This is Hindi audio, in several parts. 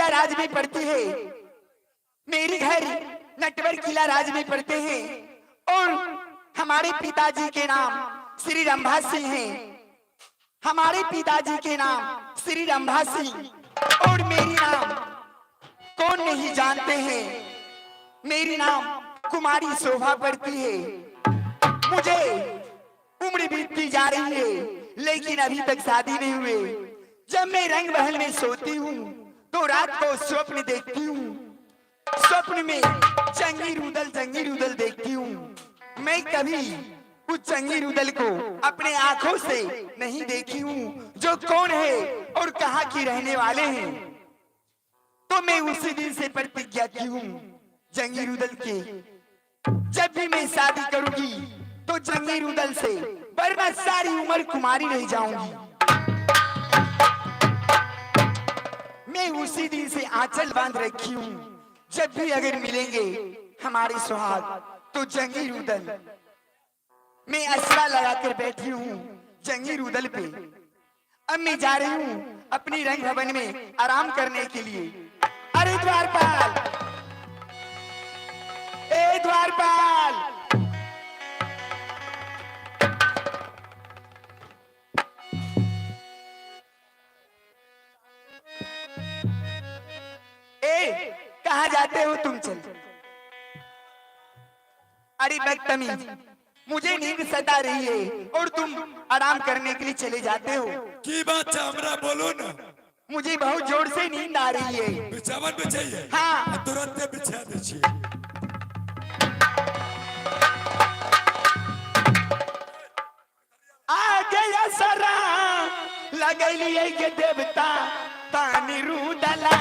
किला राज में पड़ती है, मेरी घर नटवर किला राज में पड़ते हैं और हमारे पिताजी के नाम श्री रंभा सिंह हैं। हमारे पिताजी के नाम श्री रंभा सिंह और मेरी नाम कौन नहीं जानते हैं। मेरी नाम कुमारी शोभा पड़ती है। मुझे उम्र बीतती जा रही है लेकिन अभी तक शादी नहीं हुए। जब मैं रंग महल में सोती हूँ तो रात को स्वप्न देखती हूँ। स्वप्न में जंगी रुदल देखती हूँ। मैं कभी उस जंगी रुदल को अपने आंखों से नहीं देखी हूँ जो कौन है और कहाँ की रहने वाले हैं। तो मैं उसी दिन से प्रतिज्ञा की हूँ जंगी रुदल के, जब भी मैं शादी करूंगी तो जंगी रुदल से, वरना सारी उम्र कुमारी रह जाऊंगी। मैं उसी दिन से आंचल बांध रखी हूँ, जब भी अगर मिलेंगे हमारे सुहाग तो जंगी रुदल। मैं असरा लगाकर बैठी हूँ जंगी रुदल पे। अब मैं जा रही हूँ अपनी रंग भवन में आराम करने के लिए। अरे द्वारपाल, ए द्वारपाल, कहाँ जाते हो तुम? चल। अरे बदतमीज, मुझे नींद सता रही है और तुम आराम करने के लिए चले जाते हो। की बात हमरा बोलो ना। मुझे बहुत जोर से नींद आ रही है। बिछावन बिछाइए। हाँ तुरंत बिछा दीजिए। आ गया सरा लगलिए के देवता तानी रुदला।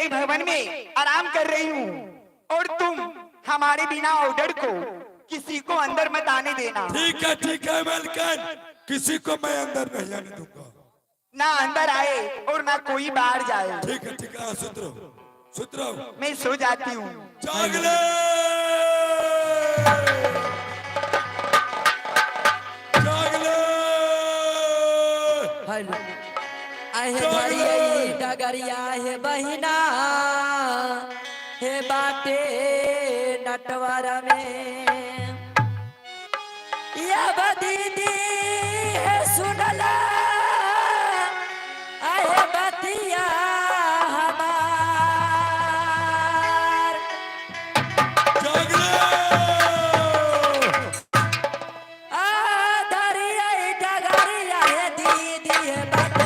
भवन में आराम कर रही हूँ और तुम हमारे बिना ऑर्डर को किसी को अंदर मत आने देना। ठीक है मलकन, किसी को मैं अंदर नहीं आने दूंगा। ना अंदर आए और ना कोई बाहर जाए। ठीक है सुतरो मैं सो जाती हूँ। जाग ले। आहे धरिए डगरिया हे बहिना हे बाटे नटवर में या दीदी है सुनला आहे बतिया हमार जागले आ धरिए डगरिया हे दीदी है बाटे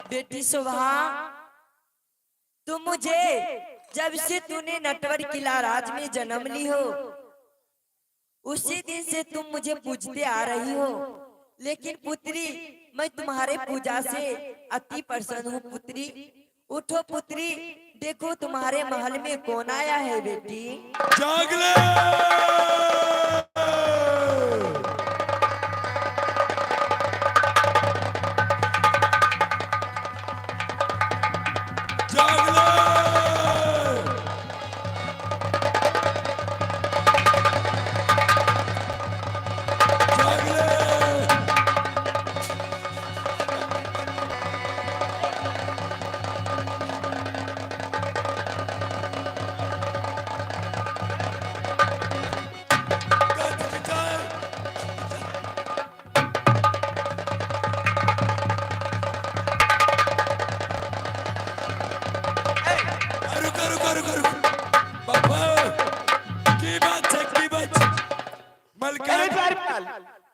बेटी शोभा तुम मुझे जब से तूने नटवर किला राज में जन्म ली हो उसी दिन से तुम मुझे पूजते आ रही हो। लेकिन पुत्री मैं तुम्हारे पूजा से अति प्रसन्न हूँ। पुत्री उठो पुत्री, देखो तुम्हारे महल में कौन आया है बेटी। जागले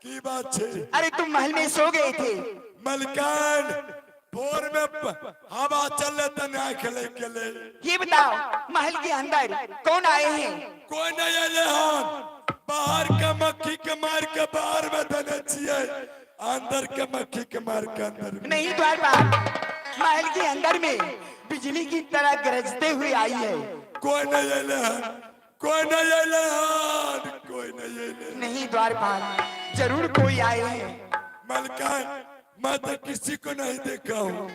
की बात है? अरे तुम महल में सो गए थे। मलकान भोर में हवा चल रहा खेले के लिए। ये बताओ महल के अंदर कौन आए हैं? कोई नहीं आए हैं। बाहर का मक्खी के मार के बाहर में देने चाहिए, अंदर के मक्खी के मार के अंदर में। नहीं द्वारपाल, महल के अंदर में बिजली की तरह गरजते हुए आई है। कोई नहीं आए हैं, कोई नहीं आए हैं, कोई नहीं आए। नहीं द्वारपाल, जरूर कोई आए हैं। मलकान मैं तो किसी को नहीं देखा हूँ।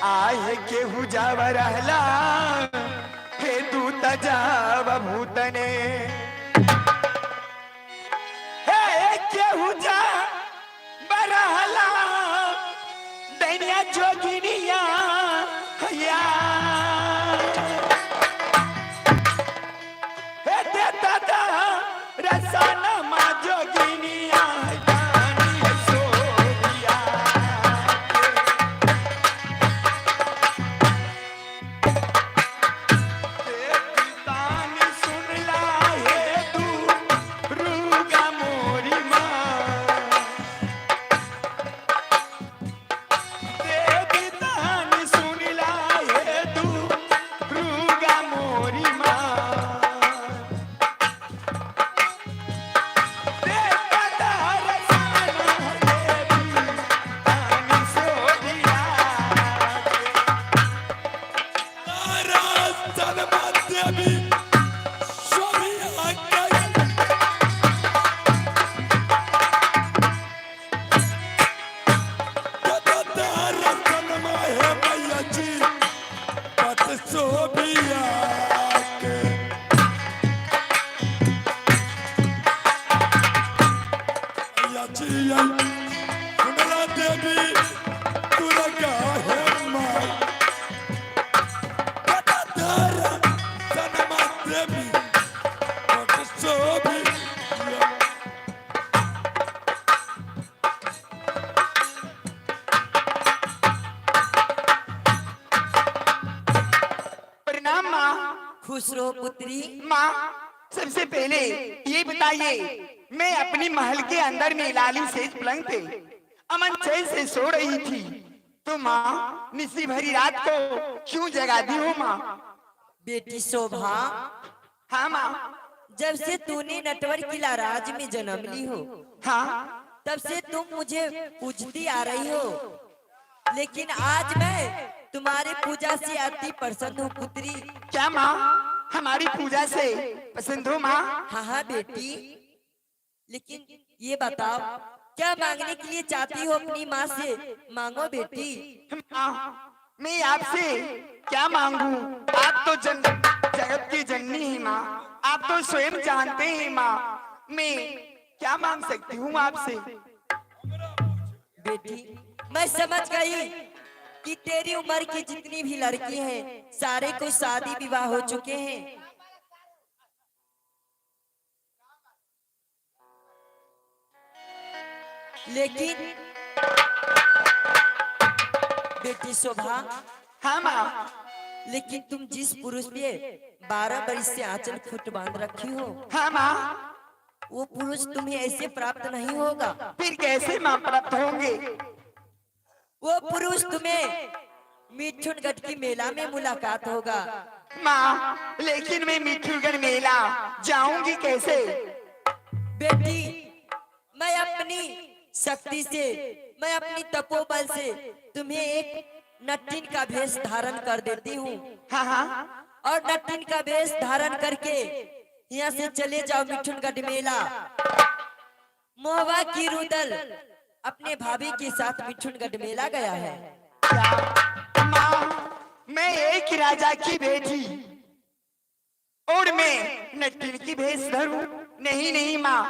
आए केहू जावर रहला हे दूध तजाव भूतने हे केहू जा बरहला दैनिया जोगिनिया या हे देता दा रसाना मा जोगिनिया गानी सोबिया तानी सुन ला हे तू रूगा मोरी माँ देवी तानी सुन ला हे तू रूगा मोरी माँ देवता रसाना देवी तानी सोबिया नाराज जन्मा देवी सोबिया के दादार जन्मा है मैया जी पत सोबिया के मैया जी सुनला देवी दुर्गा है माँ दादार जन्मा देवी पत सोबिया प्रणाम माँ। खुश रहो पुत्री। माँ सबसे पहले ये बताइए मैं अपनी महल के अंदर में लाली सेज पलंग पे अमन चैन से सो रही थी तो माँ निसी भरी रात को क्यों जगा दी हो माँ? बेटी शोभा, हाँ माँ। जब से तूने नटवर किला राज में जन्म ली हो हाँ तब से तुम मुझे पूजती आ रही हो, लेकिन आज मैं तुम्हारी पूजा से अति प्रसन्न हूँ पुत्री। क्या माँ हमारी पूजा से पसंद हो माँ? हाँ हाँ बेटी, लेकिन ये बताओ क्या मांगने के लिए चाहती हो अपनी माँ से? मांगो बेटी। माँ मैं आपसे क्या मांगू? आप तो जगत की जननी है माँ, आप तो स्वयं जानते हैं माँ मैं क्या मांग सकती हूँ आपसे? बेटी मैं समझ गई कि तेरी उम्र की जितनी भी लड़की हैं सारे को शादी विवाह हो चुके हैं, लेकिन बेटी शोभा, हाँ माँ। लेकिन तुम जिस पुरुष पे 12 बरस से आंचल फुट बांध रखी हो हाँ माँ। वो पुरुष तुम्हें ऐसे प्राप्त नहीं होगा। फिर कैसे माँ प्राप्त होंगे? वो पुरुष तुम्हें मिठुनगढ़ की मेला में मुलाकात होगा। माँ लेकिन मैं मिठुगढ़ मेला जाऊंगी कैसे? बेटी मैं अपनी शक्ति से, मैं अपनी तपोबल से तुम्हें एक नट्टिन का भेष धारण कर देती हूँ। हाँ हाँ। और नट्टिन का भेष धारण करके यहाँ से चले जाओ मिठुनगढ़ मेला। मोहवा की रुदल अपने भाभी के साथ मिठुनगढ़ मेला गया है। क्या माँ मैं एक ही राजा की बेटी और मैं नट्टिन की भेष धरूं? नहीं नहीं माँ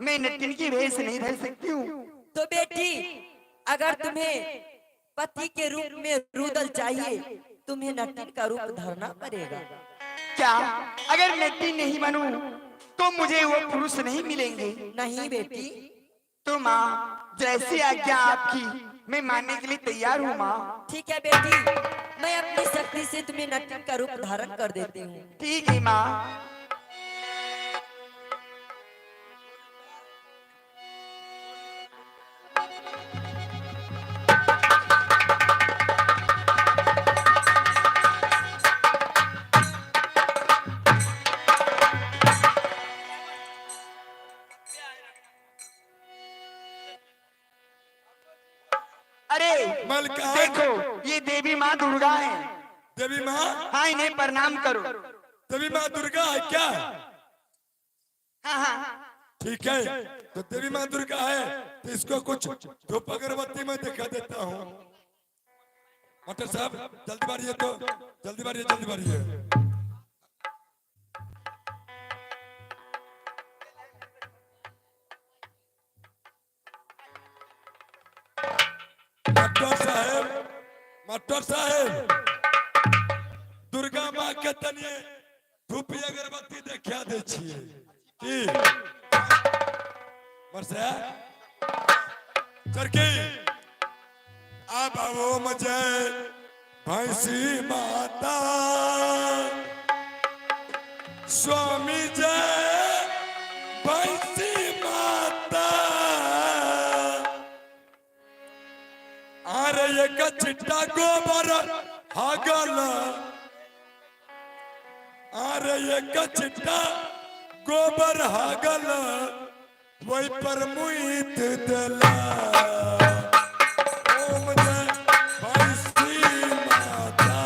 मैं नट्टिन की भेष नहीं धर सकती हूँ। तो बेटी अगर तुम्हें पति के रूप में रुदल चाहिए तुम्हें नट्टिन का रूप धरना पड़ेगा। क्या अगर नट्टिन नहीं बनूं तो मुझे वो पुरुष नहीं मिलेंगे? नहीं बेटी। तो माँ जैसी आज्ञा आपकी मैं मानने के लिए तैयार हूँ माँ। ठीक है बेटी, मैं अपनी शक्ति से तुम्हें नट्टिन का रूप धारण कर देती हूँ। ठीक है माँ। अरे मलकान। देखो ये देवी माँ दुर्गा है। देवी माँ, हाँ इन्हें प्रणाम करो। देवी माँ दुर्गा है क्या? हाँ हाँ। ठीक है, तो देवी माँ दुर्गा है तो इसको कुछ धूप अगरबत्ती में दिखा देता हूँ। मोटर साहब जल्दी मारिए, तो जल्दी मारिए, जल्दी मारिए। दे छिए की बरसे करके अब वो मुझे भैंसी माता स्वामी जय भैंसी माता अरे एक चिट्टा गोबर हागल अरे एक चिट्टा गोबर हागल वही पर मुइत दिला ओम जय भैंसी माता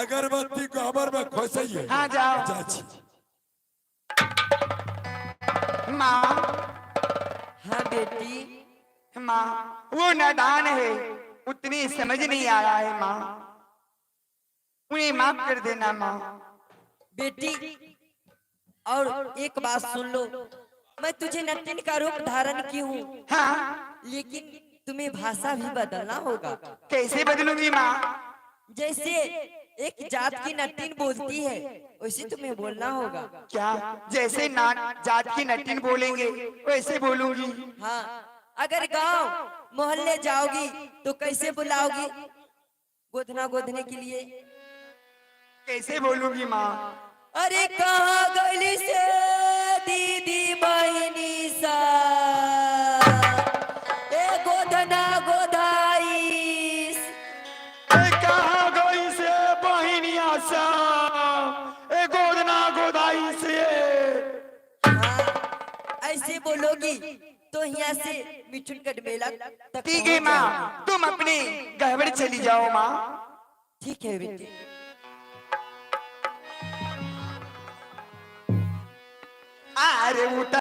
अगरबत्ती गोबर में खोसिए हाँ जाओ चाची माँ हाँ बेटी माँ वो नादान है उतनी समझ नहीं आ रहा है माँ उन्हें माफ कर देना माँ बेटी और एक बात सुन लो मैं तुझे नटिन का रूप धारण की हूँ हाँ लेकिन तुम्हें भाषा भी बदलना होगा। कैसे बदलूंगी माँ जैसे एक जात की नटिन बोलती है वैसे तुम्हें बोलना होगा। क्या जैसे ना जात की नटिन बोलेंगे वैसे बोलूंगी। हाँ अगर गांव मोहल्ले जाओगी तो कैसे बुलाओगी गोदना गोदने के लिए कैसे बोलूंगी माँ अरे कहाँ गली से दीदी बहनी सा ए गोदना गोदाईस कहाँ गई से बहनिया सा ए गोदना गोदाई से। हाँ ऐसे बोलोगी तो यहाँ से मिठुन कटमेला तक ठीक है माँ तुम अपने गहवर चली जाओ माँ। ठीक है बेटी। अरे